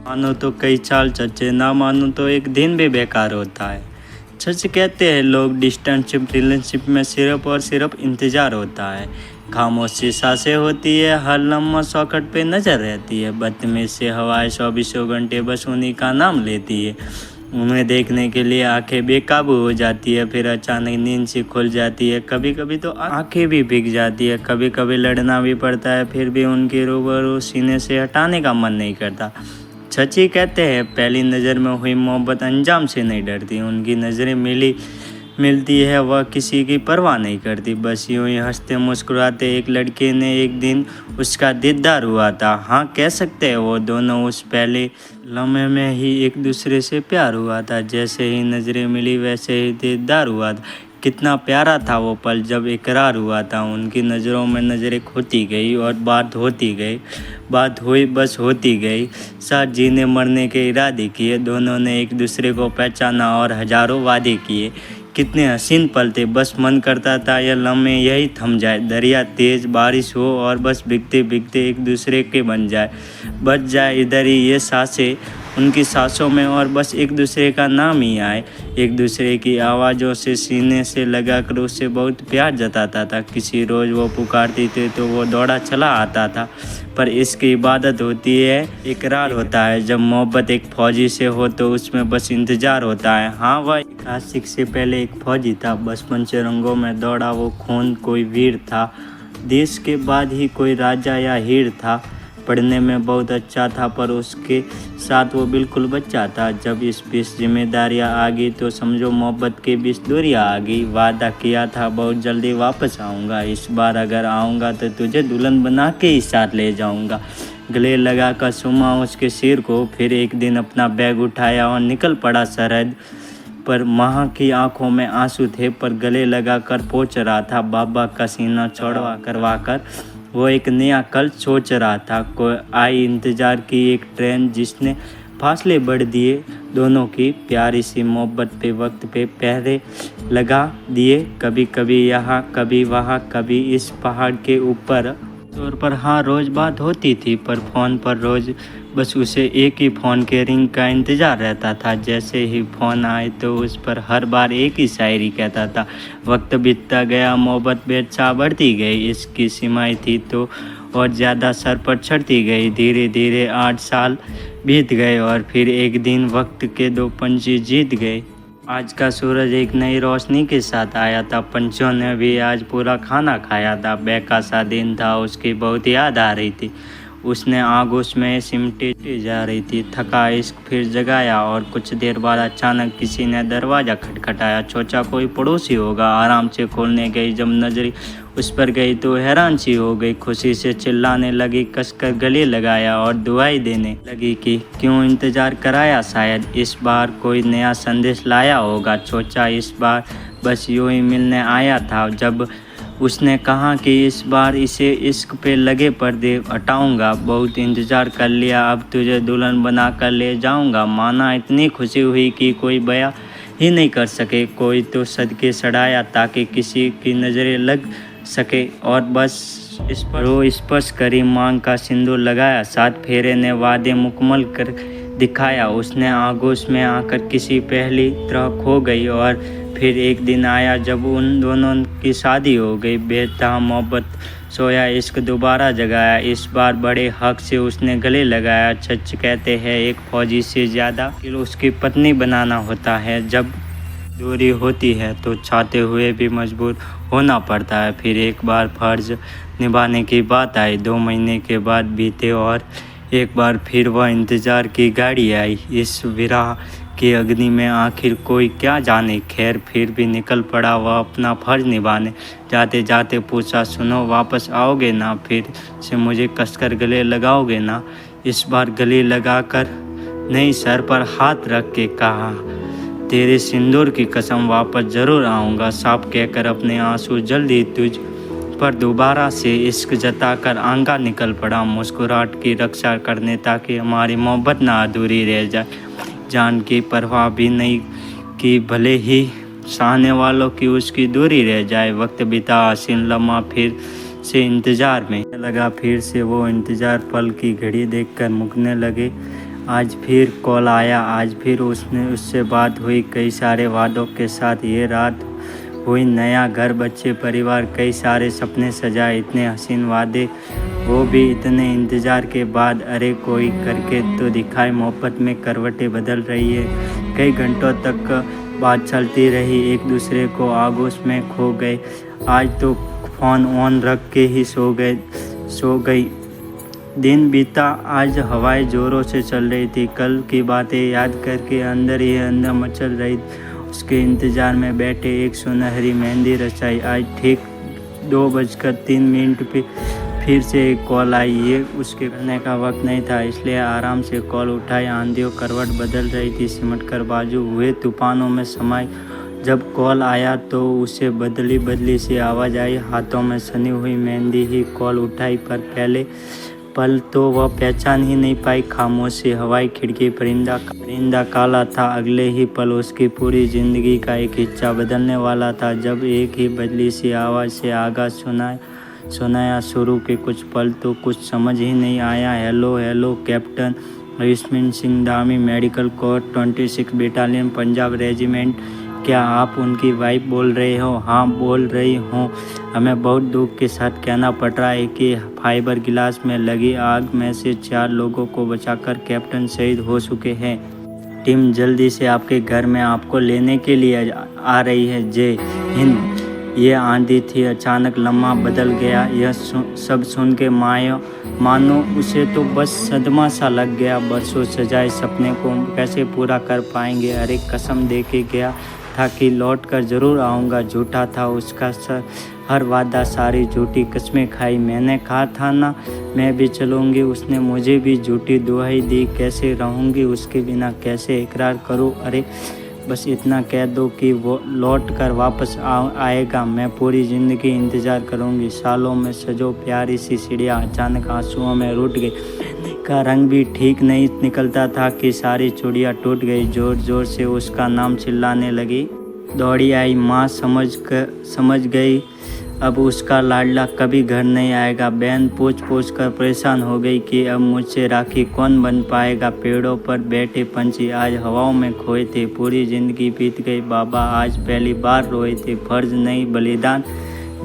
मानो तो कई साल चचे, ना मानो तो एक दिन भी बेकार होता है। सच कहते हैं लोग, डिस्टेंसशिप रिलेशनशिप में सिर्फ और सिर्फ इंतज़ार होता है। खामोशी सांसें होती है, हर लम्हा शौकत पे नज़र रहती है। बदतमीज से हवाएं 24 घंटे बस उन्हीं का नाम लेती है। उन्हें देखने के लिए आंखें बेकाबू हो जाती है, फिर अचानक नींद से खुल जाती है। कभी कभी तो आंखें भी भीग जाती है, कभी कभी लड़ना भी पड़ता है, फिर भी उनके रूबरू सीने से हटाने का मन नहीं करता। सची कहते हैं, पहली नज़र में हुई मोहब्बत अंजाम से नहीं डरती। उनकी नज़रें मिलती है, वह किसी की परवाह नहीं करती। बस यूं ही हंसते मुस्कुराते एक लड़के ने एक दिन उसका दीदार हुआ था। हाँ, कह सकते हैं वो दोनों उस पहले लम्हे में ही एक दूसरे से प्यार हुआ था। जैसे ही नज़रें मिली वैसे ही दीदार हुआ था। कितना प्यारा था वो पल जब इकरार हुआ था। उनकी नज़रों में नज़रें खोती गई और बात होती गई। बात हुई, बस होती गई। साथ जीने मरने के इरादे किए, दोनों ने एक दूसरे को पहचाना और हजारों वादे किए। कितने हसीन पल थे, बस मन करता था यह लम्हे यही थम जाए। दरिया तेज बारिश हो और बस भीगते भीगते एक दूसरे के बन जाए। बच जाए इधर ही ये सांसें उनकी सांसों में, और बस एक दूसरे का नाम ही आए। एक दूसरे की आवाज़ों से सीने से लगा कर उससे बहुत प्यार जताता था। किसी रोज़ वो पुकारती थी तो वो दौड़ा चला आता था। पर इसकी इबादत होती है, इकरार होता है। जब मोहब्बत एक फौजी से हो तो उसमें बस इंतज़ार होता है। हाँ, वह एक आशिक से पहले एक फौजी था। बचपन से रंगों में दौड़ा वो खून, कोई वीर था। देश के बाद ही कोई राजा या हीर था। पढ़ने में बहुत अच्छा था, पर उसके साथ वो बिल्कुल बच्चा था। जब इस बीच जिम्मेदारियाँ आ गई तो समझो मोहब्बत के बीच दूरियाँ आ गई। वादा किया था बहुत जल्दी वापस आऊँगा, इस बार अगर आऊँगा तो तुझे दुल्हन बना के ही साथ ले जाऊँगा। गले लगा कर चूमा उसके सिर को, फिर एक दिन अपना बैग उठाया और निकल पड़ा सरहद पर। माँ की आंखों में आंसू थे, पर गले लगा कर पहुँच रहा था। बाबा का सीना चौड़ा करवा कर वो एक नया कल सोच रहा था। कोई आई इंतज़ार की एक ट्रेन जिसने फासले बढ़ दिए दोनों की प्यारी सी मोहब्बत पे, वक्त पे पहरे लगा दिए। कभी कभी यहाँ, कभी वहाँ, कभी इस पहाड़ के ऊपर। तौर पर हाँ, रोज़ बात होती थी, पर फ़ोन पर रोज़ बस उसे एक ही फ़ोन के रिंग का इंतज़ार रहता था। जैसे ही फ़ोन आए तो उस पर हर बार एक ही शायरी कहता था। वक्त बीतता गया, मोहब्बत बेचा बढ़ती गई। इसकी सीमाएं थी तो और ज़्यादा सर पर चढ़ती गई। धीरे धीरे 8 साल बीत गए और फिर एक दिन वक्त के 2 पंछी जीत गए। आज का सूरज एक नई रोशनी के साथ आया था। पंछियों ने भी आज पूरा खाना खाया था। बेका सा दिन था, उसकी बहुत याद आ रही थी। उसने आग उसमें सिमटी जा रही थी। थका इश्क फिर जगाया और कुछ देर बाद अचानक किसी ने दरवाज़ा खटखटाया। सोचा कोई पड़ोसी होगा। आराम से खोलने गई, जब नजर उस पर गई तो हैरान सी हो गई। खुशी से चिल्लाने लगी, कसकर गले लगाया और दुआई देने लगी कि क्यों इंतज़ार कराया, शायद इस बार कोई नया संदेश लाया होगा। सोचा इस बार बस यूं ही मिलने आया था। जब उसने कहा कि इस बार इसे इश्क पे लगे पर्दे हटाऊंगा, बहुत इंतज़ार कर लिया, अब तुझे दुल्हन बना कर ले जाऊंगा। माना इतनी खुशी हुई कि कोई बयां ही नहीं कर सके। कोई तो सदके चढ़ाया ताकि किसी की नज़रें लग सके, और बस इस पर वो स्पर्श करी, मांग का सिंदूर लगाया। 7 फेरे ने वादे मुकम्मल कर दिखाया। उसने आगोश में आकर किसी पहली तरह खो गई। और फिर एक दिन आया जब उन दोनों की शादी हो गई। बेतहा मोहब्बत सोया इश्क दोबारा जगाया। इस बार बड़े हक से उसने गले लगाया। सच कहते हैं, एक फौजी से ज़्यादा कि उसकी पत्नी बनाना होता है। जब दूरी होती है तो चाहते हुए भी मजबूर होना पड़ता है। फिर एक बार फ़र्ज़ निभाने की बात आई। 2 महीने के बाद बीते और एक बार फिर वह इंतज़ार की गाड़ी आई। इस विरह की अग्नि में आखिर कोई क्या जाने। खैर, फिर भी निकल पड़ा वह अपना फ़र्ज़ निभाने। जाते जाते पूछा, सुनो, वापस आओगे ना? फिर से मुझे कसकर गले लगाओगे ना? इस बार गले लगाकर नहीं, सर पर हाथ रख के कहा, तेरे सिंदूर की कसम वापस ज़रूर आऊँगा। साफ कहकर अपने आंसू जल्दी तुझ पर दोबारा से इश्क जताकर आंगा निकल पड़ा, मुस्कुराहट की रक्षा करने ताकि हमारी मोहब्बत ना अधूरी रह जाए। जान की परवाह भी नहीं कि भले ही चाहने वालों की उसकी दूरी रह जाए। वक्त बीता, हसीन लम्हा फिर से इंतज़ार में लगा। फिर से वो इंतज़ार, पल की घड़ी देखकर मुकने लगे। आज फिर कॉल आया, आज फिर उससे बात हुई, कई सारे वादों के साथ ये रात हुई। नया घर, बच्चे, परिवार, कई सारे सपने सजाए, इतने हसीन वादे, वो भी इतने इंतज़ार के बाद। अरे कोई करके तो दिखाए, मोहब्बत में करवटें बदल रही है। कई घंटों तक बात चलती रही, एक दूसरे को आगोश में खो गए। आज तो फ़ोन ऑन रख के ही सो गई। दिन बीता, आज हवाएं ज़ोरों से चल रही थी। कल की बातें याद करके अंदर ही अंदर मचल रही। उसके इंतज़ार में बैठे एक सुनहरी मेहंदी रचाई। आज ठीक 2:03 पे फिर से एक कॉल आई। ये उसके करने का वक्त नहीं था, इसलिए आराम से कॉल उठाई। आंधियों करवट बदल रही थी, सिमटकर बाजू हुए तूफानों में समाई। जब कॉल आया तो उसे बदली सी आवाज़ आई। हाथों में सनी हुई मेहंदी ही कॉल उठाई, पर पहले पल तो वह पहचान ही नहीं पाई। खामोशी, हवाई खिड़की, परिंदा काला था। अगले ही पल उसकी पूरी जिंदगी का एक हिस्सा बदलने वाला था। जब एक ही बदली सी आवाज़ से आगाज़ सुनाया शुरू के कुछ पल तो कुछ समझ ही नहीं आया। Hello captain Ravishankar Singh Dhami, medical corps 26 battalion, Punjab regiment. क्या आप उनकी वाइफ बोल रहे हो? हाँ बोल रही हूँ। हमें बहुत दुख के साथ कहना पड़ रहा है कि फाइबर गिलास में लगी आग में से 4 लोगों को बचाकर कैप्टन शहीद हो चुके हैं। टीम जल्दी से आपके घर में आपको लेने के लिए आ रही है। जय हिंद। ये आंधी थी, अचानक लम्हा बदल गया। यह सब सुन के मानो उसे तो बस सदमा सा लग गया। बरसों सजाए सपने को कैसे पूरा कर पाएंगे? अरे कसम दे के गया था कि लौट कर ज़रूर आऊँगा। झूठा था उसका हर वादा, सारी झूठी कस्में खाई। मैंने कहा था ना मैं भी चलूँगी, उसने मुझे भी झूठी दुहाई दी। कैसे रहूँगी उसके बिना, कैसे इकरार करूँ? अरे बस इतना कह दो कि वो लौट कर वापस आएगा। मैं पूरी ज़िंदगी इंतज़ार करूँगी। सालों में सजो प्यारी सी चिड़िया अचानक आंसुओं में रूठ गई। का रंग भी ठीक नहीं निकलता था कि सारी चूड़ियाँ टूट गई। ज़ोर ज़ोर से उसका नाम चिल्लाने लगी। दौड़ी आई माँ, समझ गई अब उसका लाडला कभी घर नहीं आएगा। बहन पूछ कर परेशान हो गई कि अब मुझसे राखी कौन बन पाएगा। पेड़ों पर बैठे पंछी आज हवाओं में खोए थे। पूरी ज़िंदगी बीत गई। बाबा आज पहली बार रोए थे। फर्ज नहीं बलिदान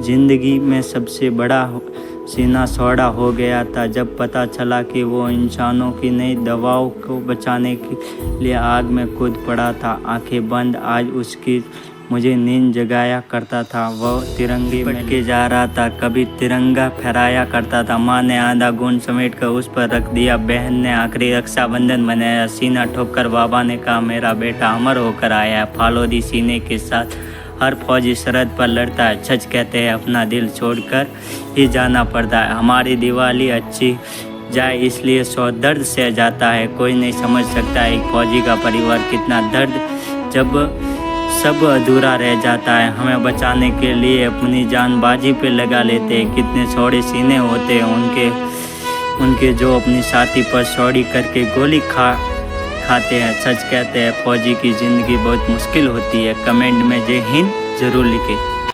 ज़िंदगी में सबसे बड़ा सीना सौड़ा हो गया था। जब पता चला कि वो इंसानों की नई दवाओं को बचाने के लिए आग में कूद पड़ा था। आंखें बंद आज उसकी मुझे नींद जगाया करता था। वह तिरंगे में के जा रहा था, कभी तिरंगा फहराया करता था। माँ ने आधा गुण समेट कर उस पर रख दिया। बहन ने आखिरी रक्षाबंधन बनाया। सीना ठोककर बाबा ने कहा मेरा बेटा अमर होकर आया है। फालोदी सीने के साथ हर फौजी सरहद पर लड़ता है। सच कहते हैं अपना दिल छोड़कर ही जाना पड़ता है। हमारी दिवाली अच्छी जाए इसलिए 100 दर्द सह जाता है। कोई नहीं समझ सकता एक फौजी का परिवार कितना दर्द जब सब अधूरा रह जाता है। हमें बचाने के लिए अपनी जान बाजी पे लगा लेते हैं। कितने चौड़े सीने होते हैं उनके जो अपनी साथी पर चौड़ी करके गोली खाते हैं। सच कहते हैं फौजी की ज़िंदगी बहुत मुश्किल होती है। कमेंट में जय हिंद ज़रूर लिखें।